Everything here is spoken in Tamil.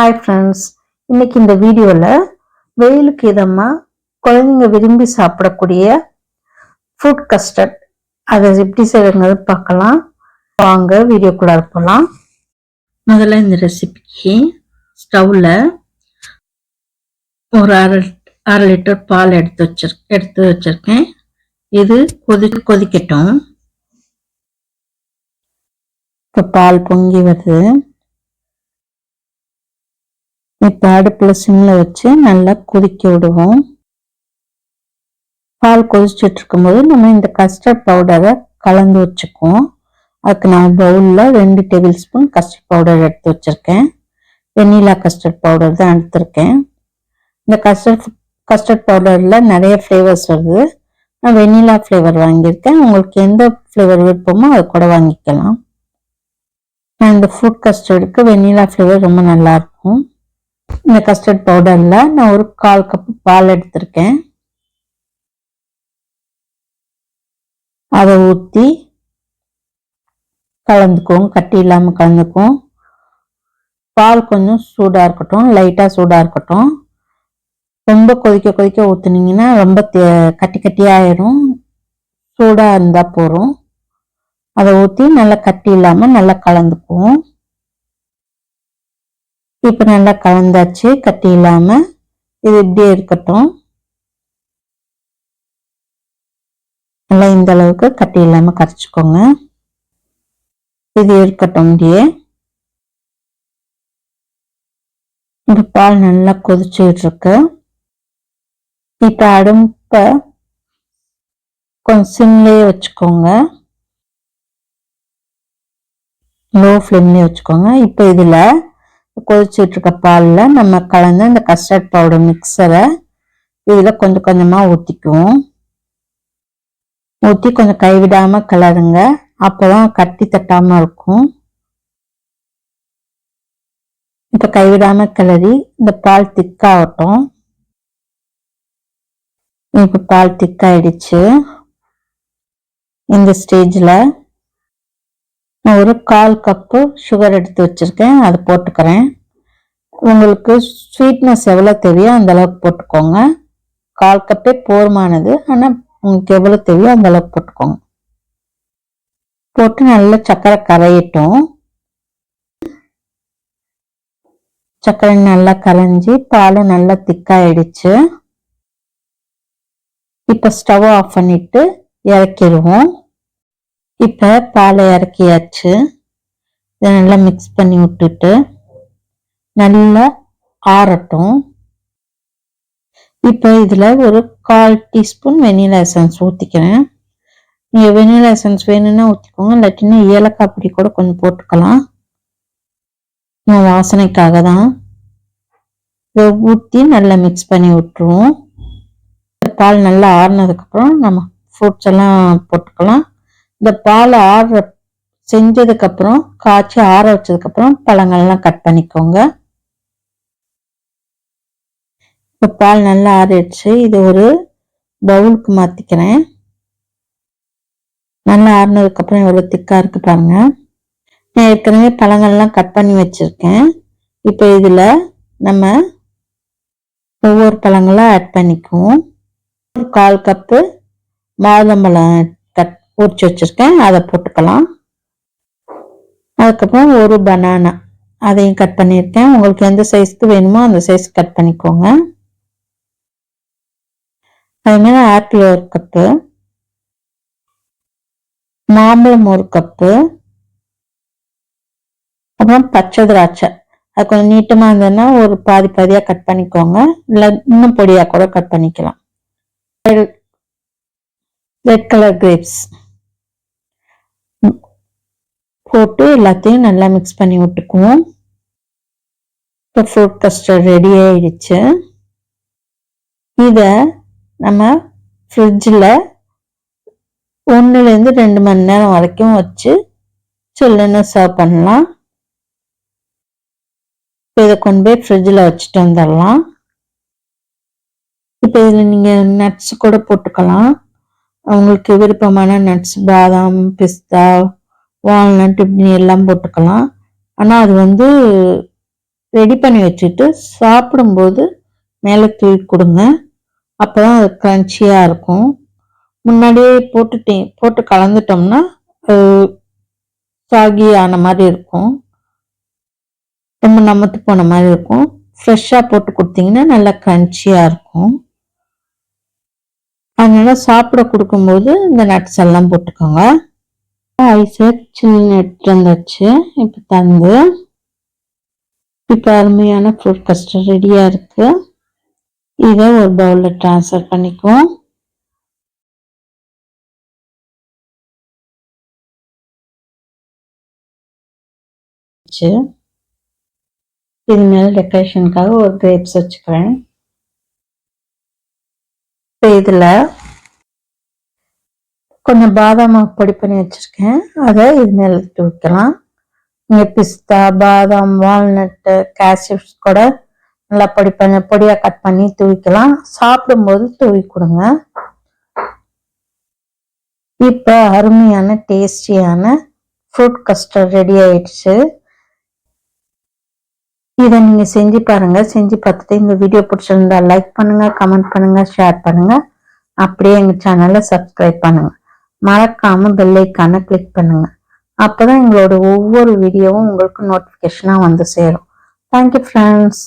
ஹாய் ஃப்ரெண்ட்ஸ், இன்னைக்கு இந்த வீடியோவில் வெயிலுக்கு இதமாக குழந்தைங்க விரும்பி சாப்பிடக்கூடிய ஃப்ரூட் கஸ்டர்ட் அதை எப்படி செய்யறது பார்க்கலாம். வாங்க வீடியோக்குள்ள போகலாம். முதல்ல இந்த ரெசிபிக்கு ஸ்டவ்வில் ஒரு அரை லிட்டர் பால் எடுத்து வச்சிருக்கேன். இது கொதிக்கட்டும். இப்போ பால் பொங்கி வருது. இப்போ அடுப்புல சிம்ல வச்சு நல்லா கொதிக்க விடுவோம். பால் கொதிச்சுட்டு இருக்கும்போது நம்ம இந்த கஸ்டர்ட் பவுடரை கலந்து வச்சுக்குவோம். அதுக்கு நான் பவுல்ல 2 டேபிள் ஸ்பூன் கஸ்டர்ட் பவுடர் எடுத்து வச்சிருக்கேன். வெண்ணிலா கஸ்டர்ட் பவுடர் தான் எடுத்திருக்கேன். இந்த கஸ்டர்ட் பவுடர்ல நிறைய ஃப்ளேவர்ஸ் வருது. நான் வெண்ணிலா ஃப்ளேவர் வாங்கியிருக்கேன். உங்களுக்கு எந்த ஃப்ளேவர் விருப்பமோ அதை கூட வாங்கிக்கலாம். நான் இந்த ஃப்ரூட் கஸ்டர்டுக்கு வெண்ணிலா ஃப்ளேவர் ரொம்ப நல்லா இருக்கும். இந்த கஸ்டர்ட் பவுடர்ல நான் ஒரு 1/4 கப் பால் எடுத்திருக்கேன். அதை ஊற்றி கலந்துக்கும், கட்டி இல்லாம கலந்துக்கும். பால் கொஞ்சம் சூடா இருக்கட்டும், லைட்டா சூடா இருக்கட்டும். ரொம்ப கொதிக்க ஊத்துனீங்கன்னா ரொம்ப கட்டி கட்டியாயிரும். சூடா இருந்தா போறோம். அதை ஊற்றி நல்லா கட்டி இல்லாம நல்லா கலந்துக்குவோம். இப்ப நல்லா கலந்தாச்சு, கட்டி இல்லாம. இது இப்படியே இருக்கட்டும். நல்லா இந்த அளவுக்கு கட்டி இல்லாம கரைச்சுக்கோங்க. இது இருக்கட்டும் இப்படியே. இந்த பால் நல்லா கொதிச்சுட்டு இருக்கு. இப்ப அடுப்ப கொஞ்சம் சிம்லயே வச்சுக்கோங்க, லோ ஃப்ளேம்லயே வச்சுக்கோங்க. இப்ப இதுல கொதிச்சுட்டு இருக்க பால்ல நம்ம கலந்து இந்த கஸ்டர்ட் பவுடர் மிக்சரை இதுல கொஞ்சம் கொஞ்சமா ஊத்திக்குவோம். ஊத்தி கொஞ்சம் கைவிடாம கிளறுங்க, அப்பதான் கட்டி தட்டாம இருக்கும். இப்ப கைவிடாம கிளறி இந்த பால் திக்காகட்டும். இப்ப பால் திக்காயிடுச்சு. இந்த ஸ்டேஜ்ல நான் ஒரு 1/4 கப்பு சுகர் எடுத்து வச்சிருக்கேன், அதை போட்டுக்கிறேன். உங்களுக்கு ஸ்வீட்னஸ் எவ்வளவு தேவையோ அந்த அளவுக்கு போட்டுக்கோங்க. 1/4 கப்பே போதுமானது. ஆனா உங்களுக்கு எவ்வளவு தேவையோ அந்த அளவுக்கு போட்டுக்கோங்க. போட்டு நல்லா சர்க்கரை கரையட்டும். சர்க்கரை நல்லா கரைஞ்சி பாலும் நல்லா திக்காயிடுச்சு. இப்ப ஸ்டவ் ஆஃப் பண்ணிட்டு இறக்கிடுவோம். இப்ப பாலை இறக்கியாச்சு. இதை நல்லா மிக்ஸ் பண்ணி விட்டுட்டு நல்லா ஆறட்டும். இப்ப இதுல ஒரு 1/4 டீஸ்பூன் வெனிலா எசன்ஸ் ஊத்திக்கிறேன். நீங்க வெனிலா எசன்ஸ் வேணும்னா ஊத்திக்கோங்க, இல்லாட்டினா ஏலக்காய் பொடி கூட கொஞ்சம் போட்டுக்கலாம். வாசனைக்காக தான். இதை ஊற்றி நல்லா மிக்ஸ் பண்ணி விட்டுருவோம். பால் நல்லா ஆறுனதுக்கு அப்புறம் நம்ம ஃப்ரூட்ஸ் எல்லாம் போட்டுக்கலாம். இந்த பால் செஞ்சதுக்கு அப்புறம் காய்ச்சி ஆற வச்சதுக்கு அப்புறம் பழங்கள்லாம் கட் பண்ணிக்கோங்க. இப்போ பால் நல்லா ஆறிடுச்சு. இது ஒரு பவுலுக்கு மாத்திக்கிறேன். நல்லா ஆறுனதுக்கு அப்புறம் எவ்வளவு திக்கா இருக்கு பாருங்க. நான் ஏற்கனவே பழங்கள்லாம் கட் பண்ணி வச்சிருக்கேன். இப்போ இதுல நம்ம ஒவ்வொரு பழங்களா ஆட் பண்ணிக்குவோம். ஒரு 1/4 கப்பு மாதுளம்பழம் உரிச்சு வச்சிருக்கேன், அதை போட்டுக்கலாம். அதுக்கப்புறம் ஒரு பனானா, அதையும் கட் பண்ணியிருக்கேன். உங்களுக்கு எந்த சைஸ்க்கு வேணுமோ அந்த சைஸ் கட் பண்ணிக்கோங்க. அதே மாதிரி ஆப்பிள் 1 கப்பு, மாம்பழம் 1 கப்பு, அப்புறம் பச்சை திராட்சை. அது கொஞ்சம் நீட்டமா இருந்ததுன்னா ஒரு பாதியா கட் பண்ணிக்கோங்க, இல்லை இன்னும் பொடியா கூட கட் பண்ணிக்கலாம். ரெட் கலர் கிரேப்ஸ் போட்டு எல்லாத்தையும் நல்லா மிக்ஸ் பண்ணி விட்டுக்குவோம். இப்போ ஃப்ரூட் கஸ்டர்ட் ரெடி ஆயிடுச்சு. இதை நம்ம ஃப்ரிட்ஜில் 1 to 2 மணி நேரம் வரைக்கும் வச்சு சில்லுன்னு சர்வ் பண்ணலாம். இப்போ இதை கொண்டு போய் ஃப்ரிட்ஜில் வச்சுட்டு வந்துடலாம். இப்போ இதில் நீங்கள் நட்ஸ் கூட போட்டுக்கலாம். உங்களுக்கு விருப்பமான நட்ஸ், பாதாம், பிஸ்தா, வால்நட் இப்படி எல்லாம் போட்டுக்கலாம். ஆனால் அது ரெடி பண்ணி வச்சுட்டு சாப்பிடும்போது மேலே தூவி கொடுங்க. அப்போதான் அது க்ரன்ச்சியாக இருக்கும். முன்னாடியே போட்டு கலந்துட்டோம்னா சாகி ஆன மாதிரி இருக்கும், ரொம்ப நமத்து போன மாதிரி இருக்கும். ஃப்ரெஷ்ஷாக போட்டு கொடுத்தீங்கன்னா நல்லா க்ரன்ச்சியாக இருக்கும். அதனால சாப்பிட கொடுக்கும்போது இந்த நட்ஸ் எல்லாம் போட்டுக்கோங்க. ஐஸை சின்ன எடுத்துட்டு வந்தாச்சு. இப்போ தந்து இப்போ அருமையான ஃப்ரூட் கஸ்டர்ட் ரெடியாக இருக்கு. இதை ஒரு பவுலில் ட்ரான்ஸ்ஃபர் பண்ணிக்குவோம். இது மேலே டெக்கரேஷனுக்காக ஒரு கிரேப்ஸ் வச்சுக்கிறேன். இப்போ இதில் கொஞ்சம் பாதாம் பொடி பண்ணி வச்சுருக்கேன், அதை இது மேலே தூக்கலாம். நீங்கள் பிஸ்தா, பாதாம், வால்நட்டு, கேஷ்யூஸ் கூட நல்லா பொடியாக கட் பண்ணி தூவிக்கலாம். சாப்பிடும்போது தூவி கொடுங்க. இப்போ அருமையான டேஸ்டியான ஃப்ரூட் கஸ்டர்ட் ரெடி ஆயிடுச்சு. இதை நீங்கள் செஞ்சு பாருங்கள். செஞ்சு பார்த்துட்டு இந்த வீடியோ பிடிச்சிருந்தா லைக் பண்ணுங்கள், கமெண்ட் பண்ணுங்கள், ஷேர் பண்ணுங்கள். அப்படியே எங்கள் சேனலை சப்ஸ்கிரைப் பண்ணுங்கள். மறக்காமல் பெல் ஐக்கானை கிளிக் பண்ணுங்கள். அப்போ தான் எங்களோட ஒவ்வொரு வீடியோவும் உங்களுக்கு நோட்டிஃபிகேஷனாக வந்து சேரும். Thank you friends.